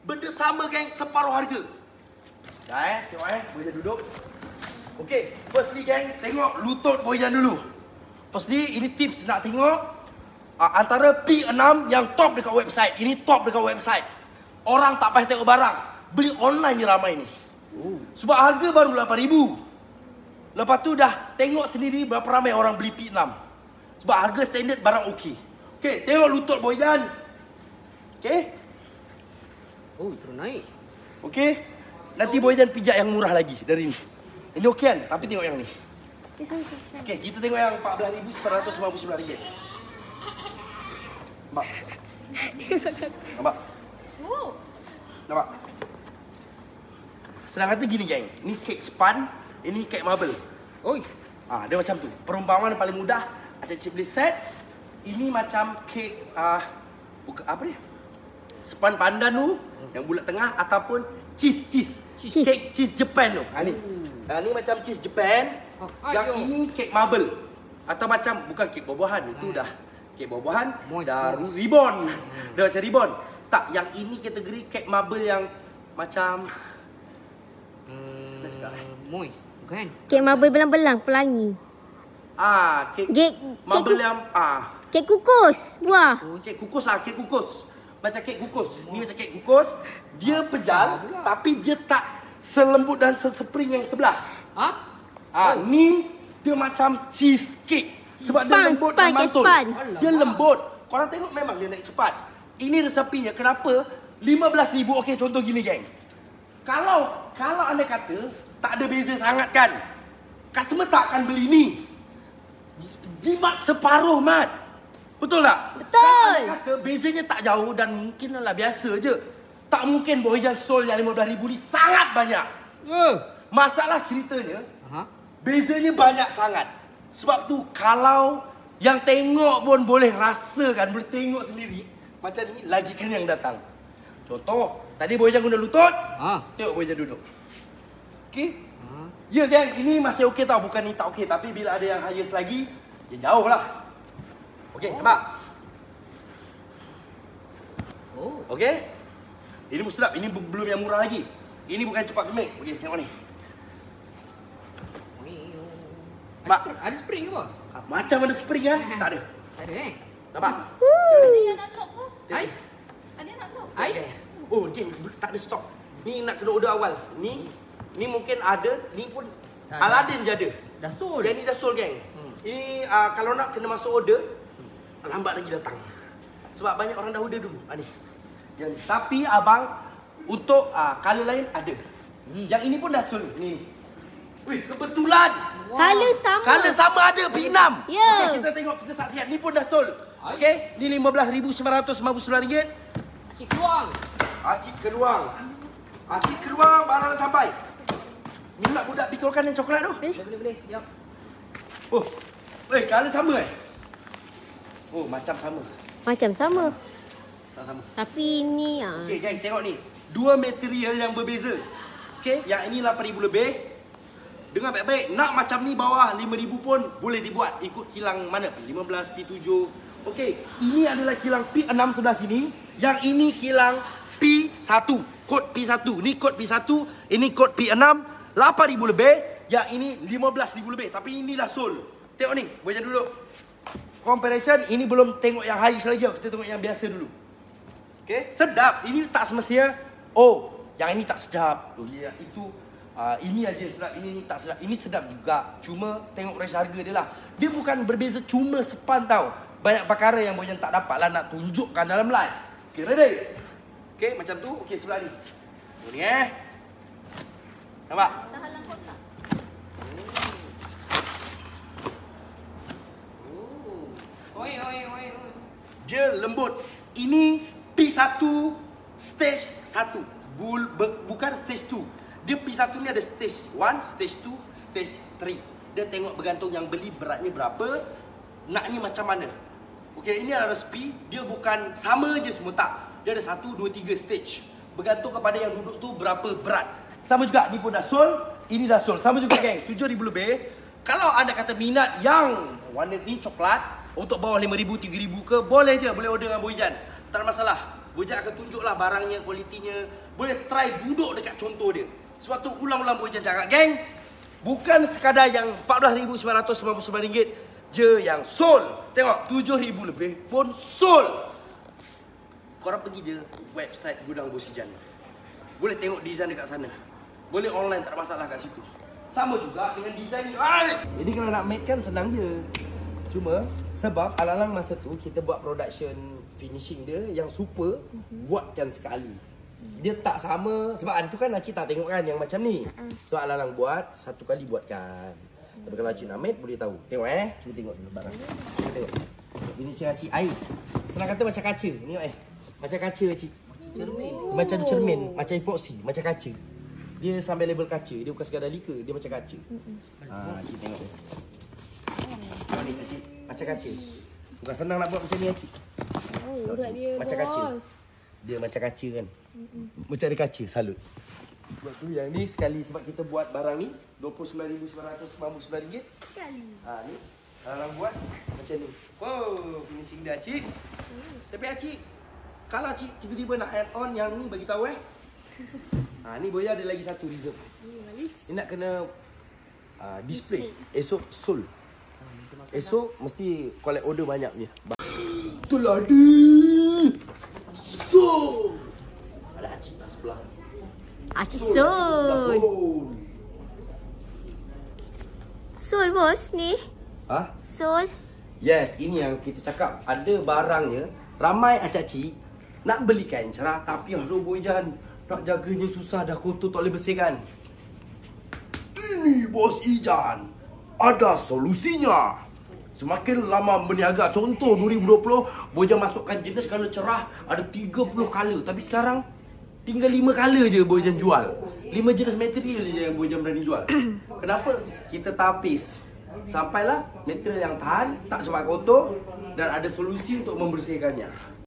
Benda sama geng, separuh harga. Dah tengok Boyan duduk. Okey, firstly geng, tengok lutut Boyan dulu. Firstly, ini tips nak tengok antara P6 yang top dekat website. Ini top dekat website. Orang tak payah tengok barang. Beli online je ramai ni. Sebab harga baru 8,000. Lepas tu dah tengok sendiri berapa ramai orang beli P6. Sebab harga standard barang okey. Okey, tengok lutut Boyan. Okey. Oh, terus naik. Okey. Nanti Boyan pijak yang murah lagi dari ni. Ini okey kan? Tapi tengok yang ni. Okey, kita tengok yang RM14,999. Nampak? Nampak? Nampak? Senang kata gini geng. Ni kek span, ini kek marble. Oi. Dia macam tu. Perumpamaan paling mudah, Cik boleh set. Ini macam kek apa ni? Span pandan tu yang bulat tengah ataupun cheese. Kek cheese Japan tu. Ni. Ni macam cheese Japan. Yang ini kek marble. Atau macam bukan kek buah-buahan, itu dah kek buah-buahan dah ribbon. Dah macam ribbon. Tak, yang ini kategori kek marble yang macam moist, bukan? Kek marble belang-belang, pelangi. Kek marble yang Kek kukus, buah. Kek kukus kek kukus. Macam kek kukus. Ni macam kek kukus. Dia pejal tapi dia tak selembut dan sespring yang sebelah. Ni dia macam cheesecake. Sebab dia lembut dan mantul. Dia lembut. Korang tengok memang dia naik cepat. Ini resepinya. Kenapa? 15,000. Okey, contoh gini geng. Kalau anda kata tak ada beza sangat kan, customer tak akan beli ni. Jimat separuh, Mat. Betul tak? Betul. Kan anda kata bezanya tak jauh dan mungkin lah biasa je. Tak mungkin Boyan sold yang 15,000 ni sangat banyak. Masalah ceritanya, bezanya banyak sangat. Sebab tu kalau yang tengok pun boleh rasakan, boleh tengok sendiri. Macam ni, lagikan yang datang. Contoh, tadi Boyan guna lutut, tengok Boyan duduk. Okey? Ya geng, ini masih okey tau. Bukan ni tak okey. Tapi bila ada yang highest lagi, dia jauh lah. Okey, nampak? Okey? Ini sedap. Ini belum yang murah lagi. Ini bukan cepat kemik. Okey, tengok ni. Mak, ada spring ke apa? Macam ada spring kan? Tak ada. Tak ada Nampak? Ada yang nak lock bos. Ai? Ada yang nak lock. Okay. Oh, geng, tak ada stok. Ni nak kena order awal. Ni mungkin ada, ni pun Aladdin je ada. Dah sold. Yang ni dah sold geng. Ini kalau nak kena masuk order, lambat lagi datang. Sebab banyak orang dah order dulu. Ni. Yang ni. Tapi abang untuk color lain ada. Yang ini pun dah sold. Ni. Wih, kebetulan. Color sama. Color sama ada P6. Ya. Okey, kita tengok, kita saksikan. Ni pun dah sold. Okey, ni RM15,999. Cik keluang. Cik keluang. Cik keluang, barang dah sampai. Minta budak betulkan yang coklat tu. Boleh. Jap. Oh. Weh, color sama Oh, macam sama. Macam sama. Tak sama. Tapi ni Okey, geng, tengok ni. Dua material yang berbeza. Okey, yang ini 8,000 lebih. Dengar baik-baik, nak macam ni bawah 5,000 pun boleh dibuat. Ikut kilang mana? P15, P7. Okey, ini adalah kilang P6 sebelah sini. Yang ini kilang P1. Kod P1. Ni kod P1, ini kod P6. 8,000 lebih. Yang ini 15,000 lebih. Tapi ini dah sold. Tengok ni, Boyan duduk. Comparison, ini belum tengok yang highest lagi. Kita tengok yang biasa dulu. Okey, sedap. Ini tak semestinya, yang ini tak sedap. Ya, itu ini aja sedap, ini tak sedap. Ini sedap juga. Cuma tengok range harga dia lah. Dia bukan berbeza cuma sepan tau. Banyak perkara yang Boyan tak dapat lah nak tunjukkan dalam live. Okey, ready? Okey, macam tu. Okey, sebelah ni. Ni nampak? Tahan langkot tak? Oi. Dia lembut. Ini P1 stage 1. Bukan stage 2. Dia P1 ni ada stage 1, stage 2, stage 3. Dia tengok bergantung yang beli beratnya berapa, naknya macam mana. Okey, ini adalah resepi. Dia bukan sama je semua, tak. Dia ada 1, 2, 3 stage. Bergantung kepada yang duduk tu berapa berat. Sama juga, ni pun dah sold. Ini dah sold. Sama juga geng, 7,000 lebih. Kalau anda kata minat yang warna ni coklat, untuk bawah 5,000, 3,000 ke, boleh je. Boleh order dengan Boyan. Tak ada masalah. Bojan akan tunjuklah barangnya, kualitinya. Boleh try duduk dekat contoh dia. Sebab tu ulang-ulang Bojan cakap, geng, bukan sekadar yang RM14,999 je yang sold. Tengok, RM7,000 lebih pun sold. Korang pergi je website Gudang Bos Ijan. Boleh tengok design dekat sana. Boleh online, tak ada masalah kat situ. Sama juga dengan design ni. Jadi kalau nak make kan senang je. Cuma sebab alang-alang masa tu kita buat production finishing dia yang super, buatkan sekali. Dia tak sama. Sebab hari tu kan Acik tak tengok kan yang macam ni. Sebab alang-alang buat, satu kali buatkan. Tapi kalau Acik nak make boleh tahu. Tengok cuba tengok dulu barang. Cuba tengok. Finishing Acik air. Senang kata macam kaca. Tengok macam kaca Acik. Cermin. Macam cermin, macam epoxy, macam kaca. Dia sampai level kaca, dia bukan sekadar lika, dia macam kaca. Cik tengok ni. Tengok ni Cik, macam kaca. Bukan senang nak buat macam ni Cik. Oh, urat dia Macam kaca. Dia macam kaca kan. Macam ada kaca, salut. Sebab tu yang ni sekali sebab kita buat barang ni RM29,999. sekali. Ni orang buat macam ni. Oh, finishing dia Cik. Tapi Cik, kalau Cik tiba-tiba nak add on yang ni bagi tahu ni Boya ada lagi satu reserve. Ni nak kena display. Esok sold. Esok mesti collect order banyak punya. Itulah dia. Sold. Ada Acik kat sebelah. Acik Sol. Sol bos ni. Sol. Yes, ini yang kita cakap. Ada barangnya. Ramai acik-acik nak beli kain cerah tapi aduh Bojan, nak jaganya susah, dah kotor tak boleh bersihkan. Ini Bos Ijan ada solusinya. Semakin lama berniaga, contoh 2020 Bojan masukkan jenis color cerah ada 30 color, tapi sekarang tinggal 5 color je Bojan jual. 5 jenis material je yang Bojan berani jual. Kenapa? Kita tapis sampailah material yang tahan, tak cepat kotor dan ada solusi untuk membersihkannya.